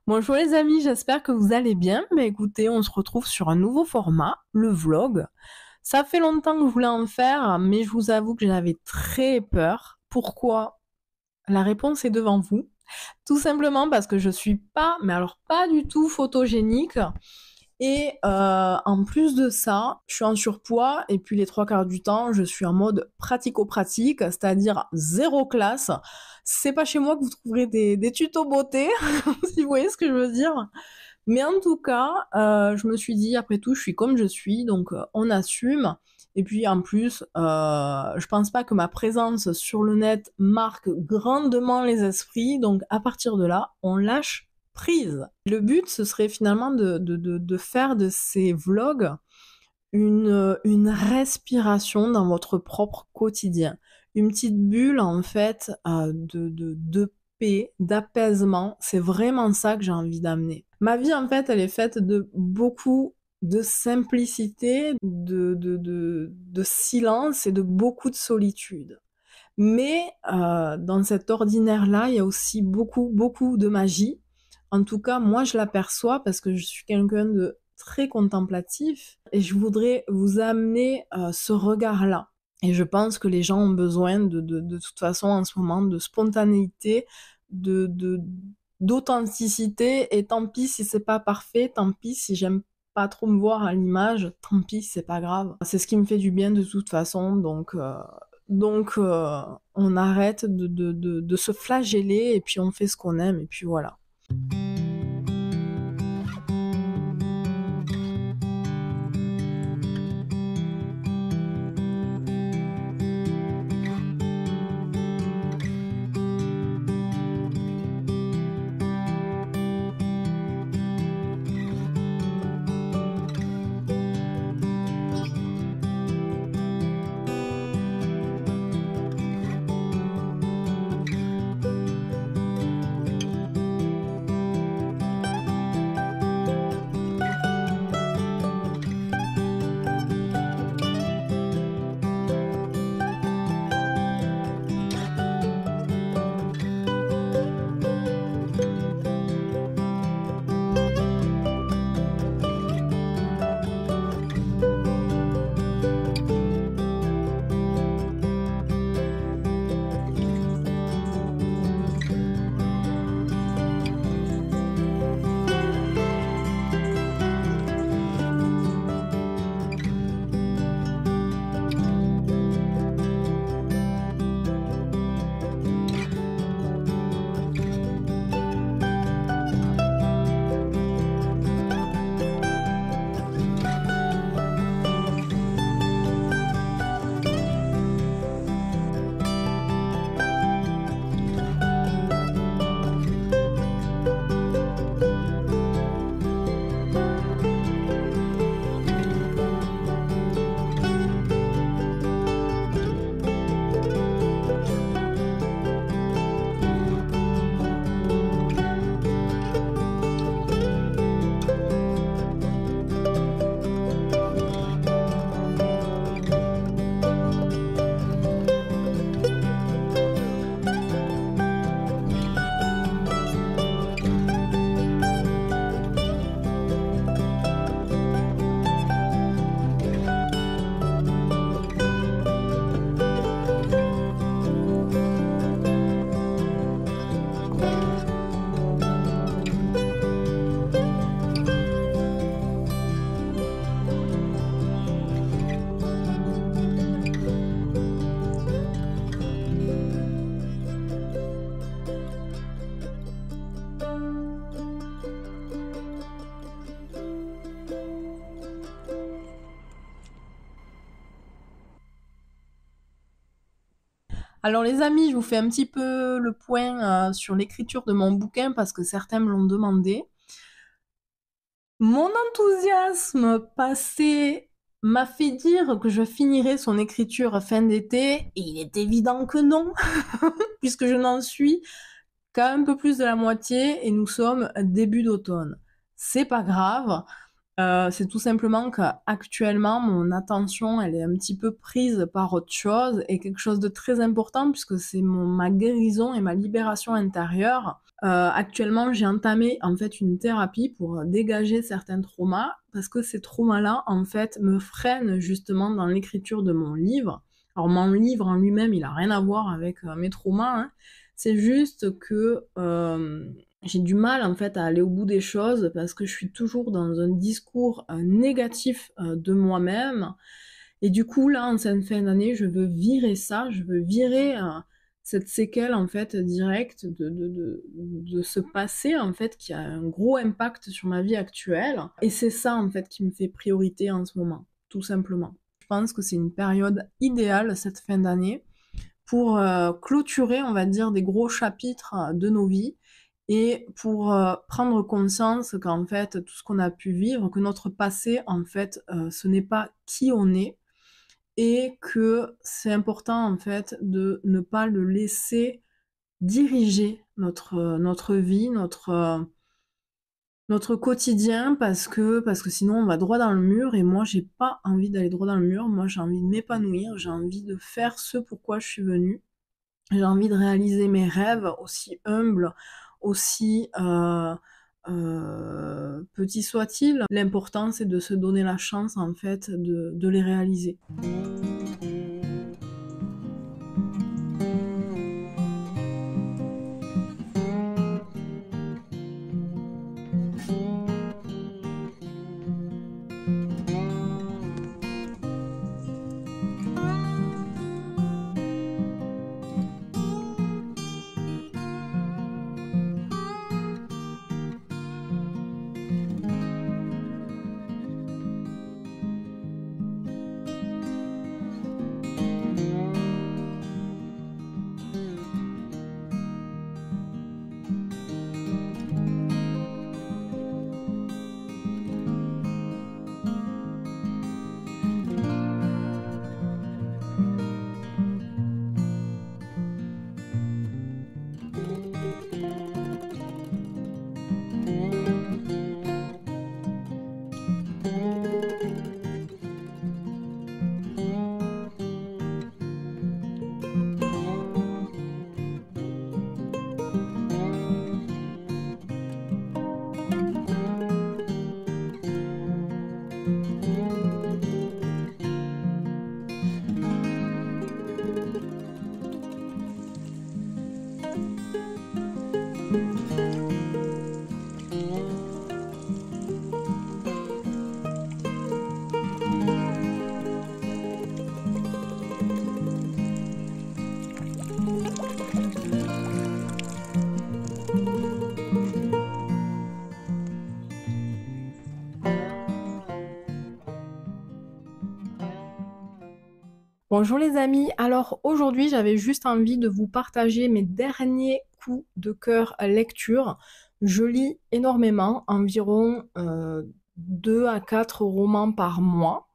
Bonjour les amis, j'espère que vous allez bien. Écoutez, on se retrouve sur un nouveau format, le vlog. Ça fait longtemps que je voulais en faire, mais je vous avoue que j'avais très peur. Pourquoi? La réponse est devant vous. Tout simplement parce que je suis pas, mais alors pas du tout photogénique. Et en plus de ça, je suis en surpoids et puis les trois quarts du temps, je suis en mode pratico-pratique, c'est-à-dire zéro classe. C'est pas chez moi que vous trouverez des tutos beauté, si vous voyez ce que je veux dire. Mais en tout cas, je me suis dit, après tout, je suis comme je suis, donc on assume. Et puis en plus, je pense pas que ma présence sur le net marque grandement les esprits, donc à partir de là, on lâche prise. Le but, ce serait finalement de faire de ces vlogs une respiration dans votre propre quotidien. Une petite bulle, en fait, de paix, d'apaisement. C'est vraiment ça que j'ai envie d'amener. Ma vie, en fait, elle est faite de beaucoup de simplicité, de silence et de beaucoup de solitude. Mais dans cet ordinaire-là, il y a aussi beaucoup, beaucoup de magie. En tout cas, moi, je l'aperçois parce que je suis quelqu'un de très contemplatif et je voudrais vous amener ce regard-là. Et je pense que les gens ont besoin de toute façon en ce moment de spontanéité, de d'authenticité. Et tant pis si c'est pas parfait, tant pis si j'aime pas trop me voir à l'image, tant pis, c'est pas grave. C'est ce qui me fait du bien de toute façon, donc on arrête de se flageller et puis on fait ce qu'on aime et puis voilà. Alors les amis, je vous fais un petit peu le point sur l'écriture de mon bouquin parce que certains me l'ont demandé. Mon enthousiasme passé m'a fait dire que je finirais son écriture fin d'été et il est évident que non, puisque je n'en suis qu'à un peu plus de la moitié et nous sommes début d'automne. C'est pas grave. C'est tout simplement qu'actuellement, mon attention, elle est un petit peu prise par autre chose et quelque chose de très important puisque c'est ma guérison et ma libération intérieure. Actuellement, j'ai entamé en fait une thérapie pour dégager certains traumas parce que ces traumas-là, en fait, me freinent justement dans l'écriture de mon livre. Alors mon livre en lui-même, il a rien à voir avec mes traumas, hein. C'est juste que j'ai du mal en fait à aller au bout des choses parce que je suis toujours dans un discours négatif de moi-même. Et du coup, là, en cette fin d'année, je veux virer ça, je veux virer cette séquelle en fait directe de ce passé en fait qui a un gros impact sur ma vie actuelle. Et c'est ça en fait qui me fait priorité en ce moment, tout simplement. Je pense que c'est une période idéale cette fin d'année pour clôturer, on va dire, des gros chapitres de nos vies et pour prendre conscience qu'en fait, tout ce qu'on a pu vivre, que notre passé, en fait, ce n'est pas qui on est et que c'est important, en fait, de ne pas le laisser diriger notre vie, notre quotidien parce que sinon on va droit dans le mur et moi j'ai pas envie d'aller droit dans le mur, moi j'ai envie de m'épanouir, j'ai envie de faire ce pourquoi je suis venue. J'ai envie de réaliser mes rêves, aussi humbles, aussi petits soient-ils. L'important, c'est de se donner la chance, en fait, de les réaliser. Bonjour les amis, alors aujourd'hui j'avais juste envie de vous partager mes derniers coups de cœur lecture. Je lis énormément, environ 2 à 4 romans par mois.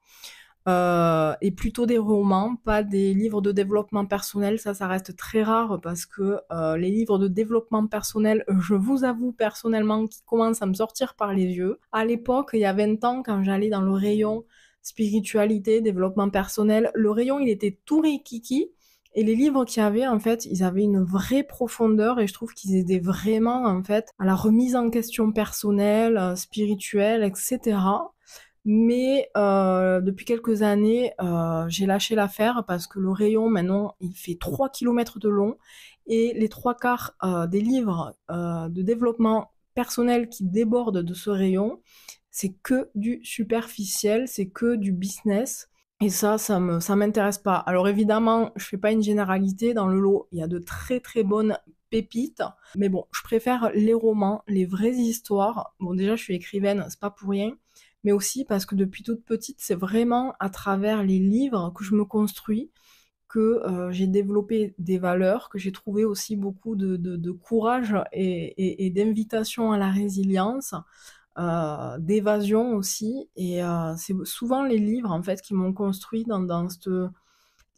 Et plutôt des romans, pas des livres de développement personnel, ça reste très rare parce que les livres de développement personnel, je vous avoue personnellement qu'ils commencent à me sortir par les yeux. À l'époque, il y a 20 ans, quand j'allais dans le rayon spiritualité, développement personnel, le rayon il était tout rikiki. Et les livres qu'il y avait, en fait, ils avaient une vraie profondeur et je trouve qu'ils aidaient vraiment, en fait, à la remise en question personnelle, spirituelle, etc. Mais depuis quelques années, j'ai lâché l'affaire parce que le rayon, maintenant, il fait 3 kilomètres de long et les trois quarts des livres de développement personnel qui débordent de ce rayon, c'est que du superficiel, c'est que du business. Et ça m'intéresse pas. Alors évidemment, je fais pas une généralité. Dans le lot, il y a de très très bonnes pépites. Mais bon, je préfère les romans, les vraies histoires. Bon, déjà, je suis écrivaine, c'est pas pour rien. Mais aussi parce que depuis toute petite, c'est vraiment à travers les livres que je me construis, que j'ai développé des valeurs, que j'ai trouvé aussi beaucoup de courage et d'invitation à la résilience, d'évasion aussi. Et c'est souvent les livres en fait qui m'ont construit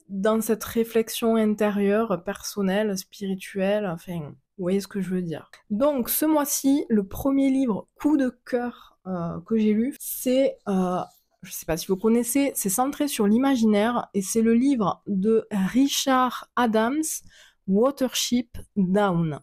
dans cette réflexion intérieure, personnelle, spirituelle, enfin, vous voyez ce que je veux dire. Donc ce mois-ci, le premier livre coup de cœur que j'ai lu, c'est, je sais pas si vous connaissez, c'est centré sur l'imaginaire et c'est le livre de Richard Adams, Watership Down.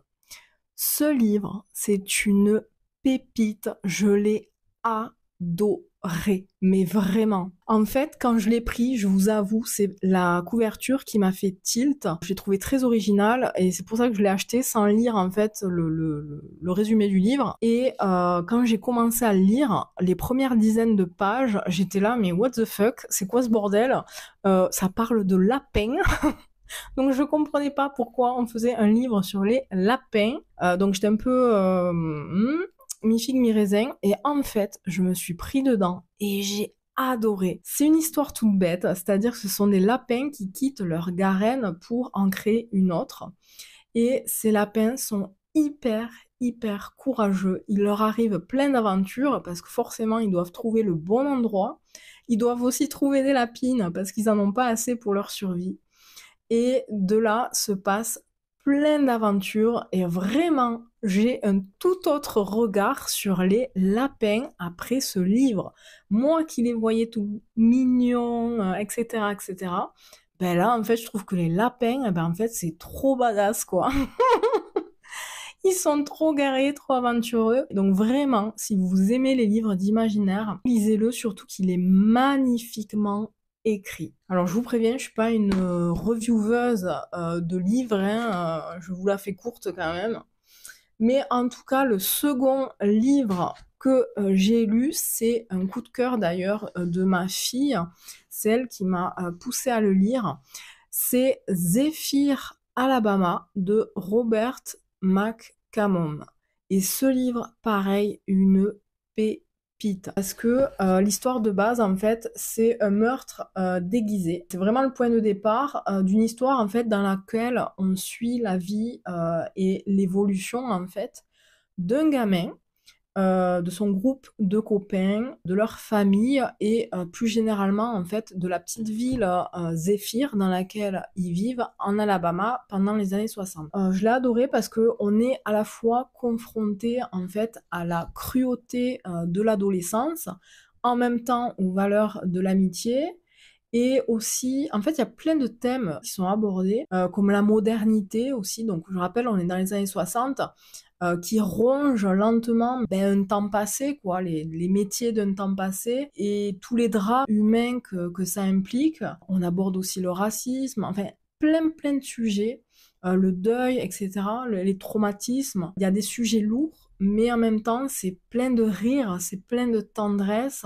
Ce livre, c'est une pépite, je l'ai adoré, mais vraiment. En fait, quand je l'ai pris, je vous avoue, c'est la couverture qui m'a fait tilt. Je l'ai trouvé très original et c'est pour ça que je l'ai acheté sans lire en fait le résumé du livre. Et quand j'ai commencé à le lire, les premières dizaines de pages, j'étais là, mais what the fuck, c'est quoi ce bordel? Ça parle de lapins. Donc je comprenais pas pourquoi on faisait un livre sur les lapins. Donc j'étais un peu mi-figue mi-raisin. Et en fait, je me suis pris dedans et j'ai adoré. C'est une histoire toute bête, c'est-à-dire que ce sont des lapins qui quittent leur garenne pour en créer une autre. Et ces lapins sont hyper courageux. Il leur arrive plein d'aventures parce que forcément ils doivent trouver le bon endroit. Ils doivent aussi trouver des lapines parce qu'ils en ont pas assez pour leur survie. Et de là se passe plein d'aventures et vraiment, j'ai un tout autre regard sur les lapins après ce livre. Moi qui les voyais tout mignons, etc., etc., ben là, en fait, je trouve que les lapins, ben en fait, c'est trop badass, quoi. Ils sont trop guerriers, trop aventureux. Donc vraiment, si vous aimez les livres d'imaginaire, lisez-le, surtout qu'il est magnifiquement écrit. Alors je vous préviens, je suis pas une revieweuse de livres, hein, je vous la fais courte quand même. Mais en tout cas, le second livre que j'ai lu, c'est un coup de cœur d'ailleurs de ma fille, celle qui m'a poussée à le lire. C'est Zephyr Alabama de Robert McCammon. Et ce livre, pareil, une pépite. Parce que l'histoire de base, en fait, c'est un meurtre déguisé. C'est vraiment le point de départ d'une histoire, en fait, dans laquelle on suit la vie et l'évolution, en fait, d'un gamin, de son groupe de copains, de leur famille et plus généralement en fait de la petite ville Zephyr dans laquelle ils vivent en Alabama pendant les années 60. Je l'ai adoré parce que on est à la fois confronté en fait à la cruauté de l'adolescence, en même temps aux valeurs de l'amitié. Et aussi, en fait, il y a plein de thèmes qui sont abordés, comme la modernité aussi. Donc, je rappelle, on est dans les années 60, qui ronge lentement un temps passé, quoi, les métiers d'un temps passé et tous les drames humains que ça implique. On aborde aussi le racisme, enfin plein de sujets, le deuil, etc., les traumatismes. Il y a des sujets lourds, mais en même temps c'est plein de rire, c'est plein de tendresse.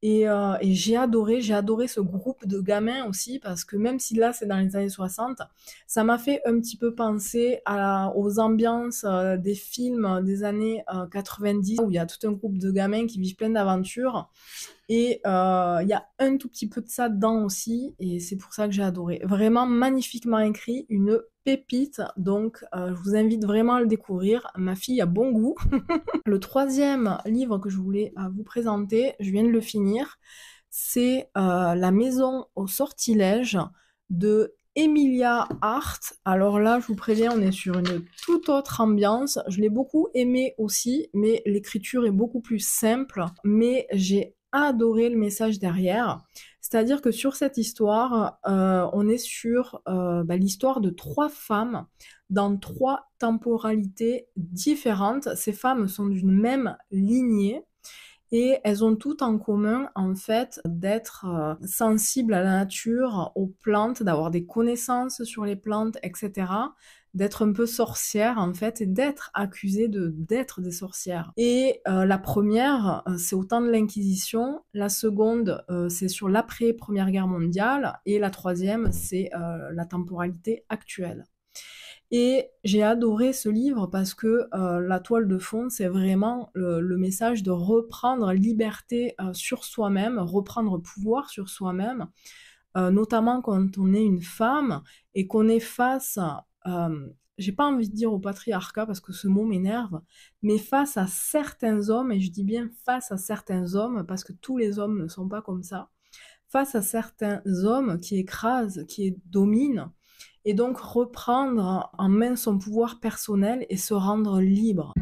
Et j'ai adoré ce groupe de gamins aussi, parce que même si là c'est dans les années 60, ça m'a fait un petit peu penser aux ambiances des films des années 90, où il y a tout un groupe de gamins qui vivent plein d'aventures. Et il y a un tout petit peu de ça dedans aussi, et c'est pour ça que j'ai adoré. Vraiment magnifiquement écrit, une pépite, donc je vous invite vraiment à le découvrir. Ma fille a bon goût. Le troisième livre que je voulais vous présenter, je viens de le finir, c'est La maison au sortilège de Emilia Hart. Alors là, je vous préviens, on est sur une toute autre ambiance. Je l'ai beaucoup aimé aussi, mais l'écriture est beaucoup plus simple. Mais j'ai adoré le message derrière. C'est-à-dire que sur cette histoire, on est sur l'histoire de trois femmes dans trois temporalités différentes. Ces femmes sont d'une même lignée et elles ont toutes en commun en fait d'être sensibles à la nature, aux plantes, d'avoir des connaissances sur les plantes, etc. D'être un peu sorcières en fait et d'être accusées d'être des sorcières. Et la première, c'est au temps de l'Inquisition, la seconde, c'est sur l'après-Première Guerre mondiale et la troisième, c'est la temporalité actuelle. Et j'ai adoré ce livre parce que la toile de fond, c'est vraiment le message de reprendre liberté sur soi-même, reprendre pouvoir sur soi-même, notamment quand on est une femme et qu'on est face, j'ai pas envie de dire au patriarcat parce que ce mot m'énerve, mais face à certains hommes, et je dis bien face à certains hommes parce que tous les hommes ne sont pas comme ça, face à certains hommes qui écrasent, qui dominent, et donc reprendre en main son pouvoir personnel et se rendre libre.